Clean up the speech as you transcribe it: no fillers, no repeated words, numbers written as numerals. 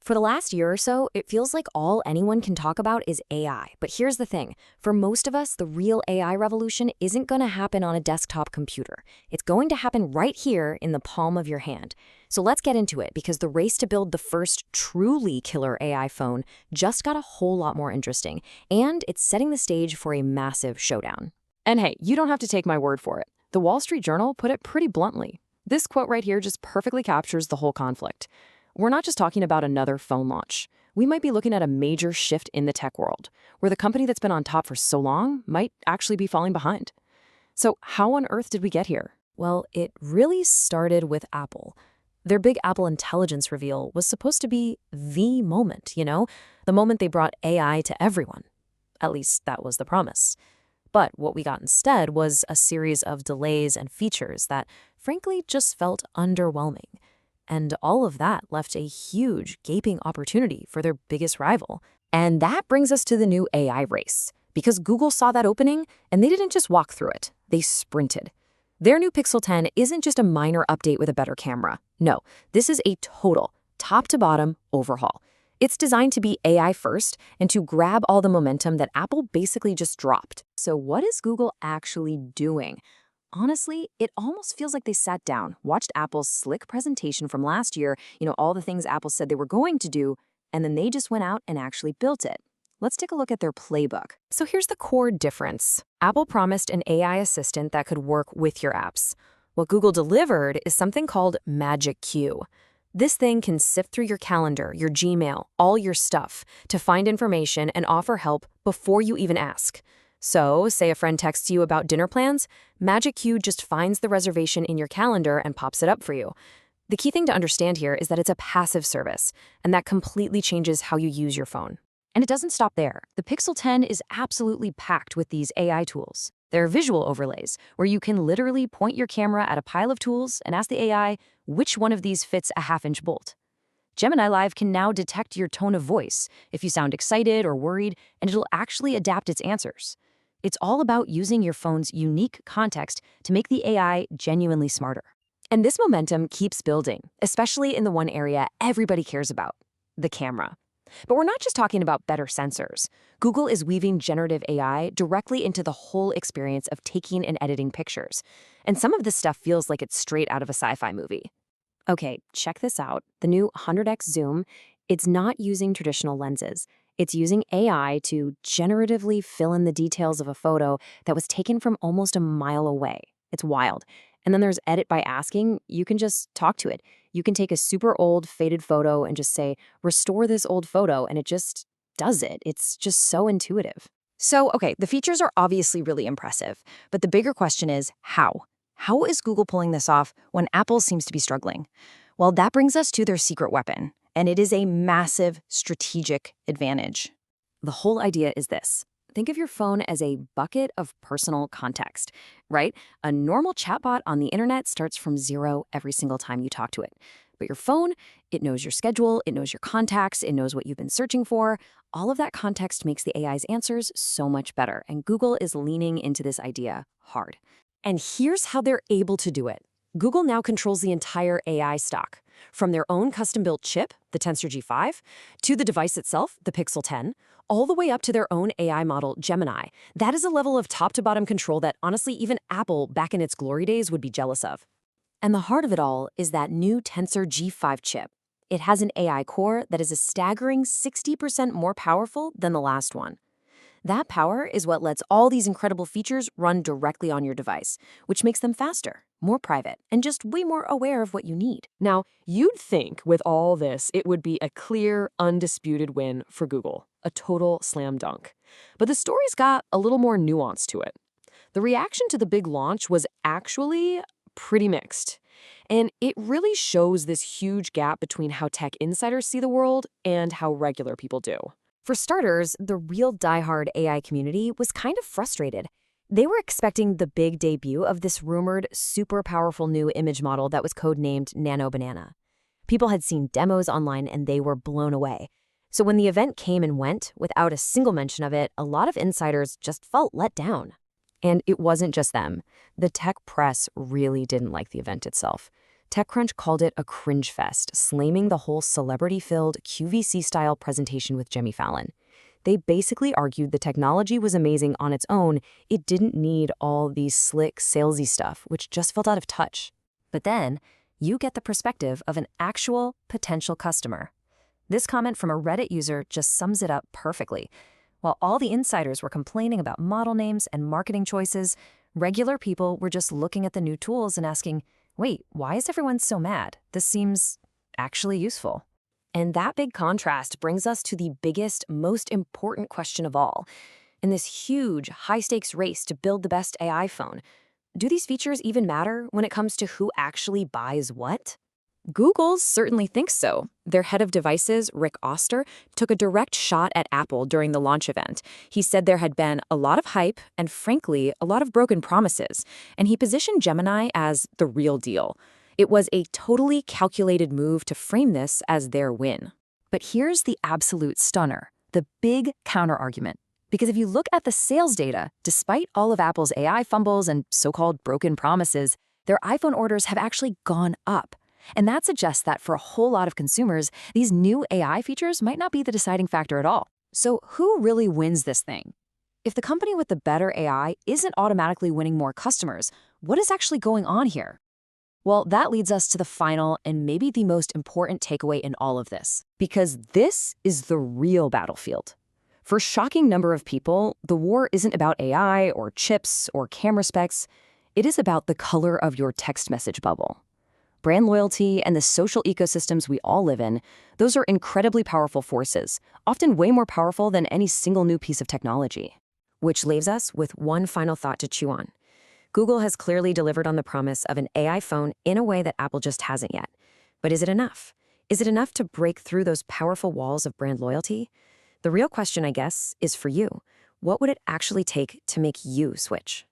For the last year or so, it feels like all anyone can talk about is AI. But here's the thing. For most of us, the real AI revolution isn't going to happen on a desktop computer. It's going to happen right here in the palm of your hand. So let's get into it, because the race to build the first truly killer AI phone just got a whole lot more interesting. And it's setting the stage for a massive showdown. And hey, you don't have to take my word for it. The Wall Street Journal put it pretty bluntly. This quote right here just perfectly captures the whole conflict. We're not just talking about another phone launch. We might be looking at a major shift in the tech world, where the company that's been on top for so long might actually be falling behind. So how on earth did we get here? Well, it really started with Apple. Their big Apple Intelligence reveal was supposed to be the moment, the moment they brought AI to everyone. At least that was the promise. But what we got instead was a series of delays and features that, frankly, just felt underwhelming. And all of that left a huge, gaping opportunity for their biggest rival. And that brings us to the new AI race. Because Google saw that opening, and they didn't just walk through it. They sprinted. Their new Pixel 10 isn't just a minor update with a better camera. No, this is a total, top-to-bottom overhaul. It's designed to be AI first and to grab all the momentum that Apple basically just dropped. So what is Google actually doing? Honestly, it almost feels like they sat down, watched Apple's slick presentation from last year, all the things Apple said they were going to do, and then they just went out and actually built it. Let's take a look at their playbook. So here's the core difference. Apple promised an AI assistant that could work with your apps. What Google delivered is something called Magic Queue. This thing can sift through your calendar, your Gmail, all your stuff, to find information and offer help before you even ask. So, say a friend texts you about dinner plans, Magic Queue just finds the reservation in your calendar and pops it up for you. The key thing to understand here is that it's a passive service, and that completely changes how you use your phone. And it doesn't stop there. The Pixel 10 is absolutely packed with these AI tools. There are visual overlays, where you can literally point your camera at a pile of tools and ask the AI which one of these fits a half-inch bolt. Gemini Live can now detect your tone of voice if you sound excited or worried, and it'll actually adapt its answers. It's all about using your phone's unique context to make the AI genuinely smarter. And this momentum keeps building, especially in the one area everybody cares about, the camera. But we're not just talking about better sensors. Google is weaving generative AI directly into the whole experience of taking and editing pictures. And some of this stuff feels like it's straight out of a sci-fi movie. Okay, check this out. The new 100x zoom, it's not using traditional lenses. It's using AI to generatively fill in the details of a photo that was taken from almost a mile away. It's wild. And then there's edit by asking. You can just talk to it. You can take a super old, faded photo and just say, restore this old photo, and it just does it. It's just so intuitive. So, okay, the features are obviously really impressive, but the bigger question is how? How is Google pulling this off when Apple seems to be struggling? Well, that brings us to their secret weapon, and it is a massive strategic advantage. The whole idea is this. Think of your phone as a bucket of personal context, right? A normal chatbot on the internet starts from zero every single time you talk to it. But your phone, it knows your schedule, it knows your contacts, it knows what you've been searching for. All of that context makes the AI's answers so much better, and Google is leaning into this idea hard. And here's how they're able to do it. Google now controls the entire AI stack, from their own custom-built chip, the Tensor G5, to the device itself, the Pixel 10, all the way up to their own AI model, Gemini. That is a level of top-to-bottom control that, honestly, even Apple, back in its glory days, would be jealous of. And the heart of it all is that new Tensor G5 chip. It has an AI core that is a staggering 60% more powerful than the last one. That power is what lets all these incredible features run directly on your device, which makes them faster, more private, and just way more aware of what you need. Now, you'd think with all this, it would be a clear, undisputed win for Google, a total slam dunk. But the story's got a little more nuance to it. The reaction to the big launch was actually pretty mixed. And it really shows this huge gap between how tech insiders see the world and how regular people do. For starters, the real diehard AI community was kind of frustrated. They were expecting the big debut of this rumored, super powerful new image model that was codenamed Nano Banana. People had seen demos online and they were blown away. So when the event came and went, without a single mention of it, a lot of insiders just felt let down. And it wasn't just them. The tech press really didn't like the event itself. TechCrunch called it a cringe fest, slamming the whole celebrity-filled QVC-style presentation with Jimmy Fallon. They basically argued the technology was amazing on its own, it didn't need all these slick, salesy stuff, which just felt out of touch. But then, you get the perspective of an actual potential customer. This comment from a Reddit user just sums it up perfectly. While all the insiders were complaining about model names and marketing choices, regular people were just looking at the new tools and asking, wait, why is everyone so mad? This seems actually useful. And that big contrast brings us to the biggest, most important question of all. In this huge, high-stakes race to build the best AI phone, do these features even matter when it comes to who actually buys what? Google certainly thinks so. Their head of devices, Rick Oster, took a direct shot at Apple during the launch event. He said there had been a lot of hype and, frankly, a lot of broken promises, and he positioned Gemini as the real deal. It was a totally calculated move to frame this as their win. But here's the absolute stunner, the big counterargument. Because if you look at the sales data, despite all of Apple's AI fumbles and so-called broken promises, their iPhone orders have actually gone up. And that suggests that for a whole lot of consumers, these new AI features might not be the deciding factor at all. So who really wins this thing? If the company with the better AI isn't automatically winning more customers, what is actually going on here? Well, that leads us to the final and maybe the most important takeaway in all of this, because this is the real battlefield. For a shocking number of people, the war isn't about AI or chips or camera specs. It is about the color of your text message bubble. Brand loyalty and the social ecosystems we all live in, those are incredibly powerful forces, often way more powerful than any single new piece of technology. Which leaves us with one final thought to chew on. Google has clearly delivered on the promise of an AI phone in a way that Apple just hasn't yet. But is it enough? Is it enough to break through those powerful walls of brand loyalty? The real question, I guess, is for you. What would it actually take to make you switch?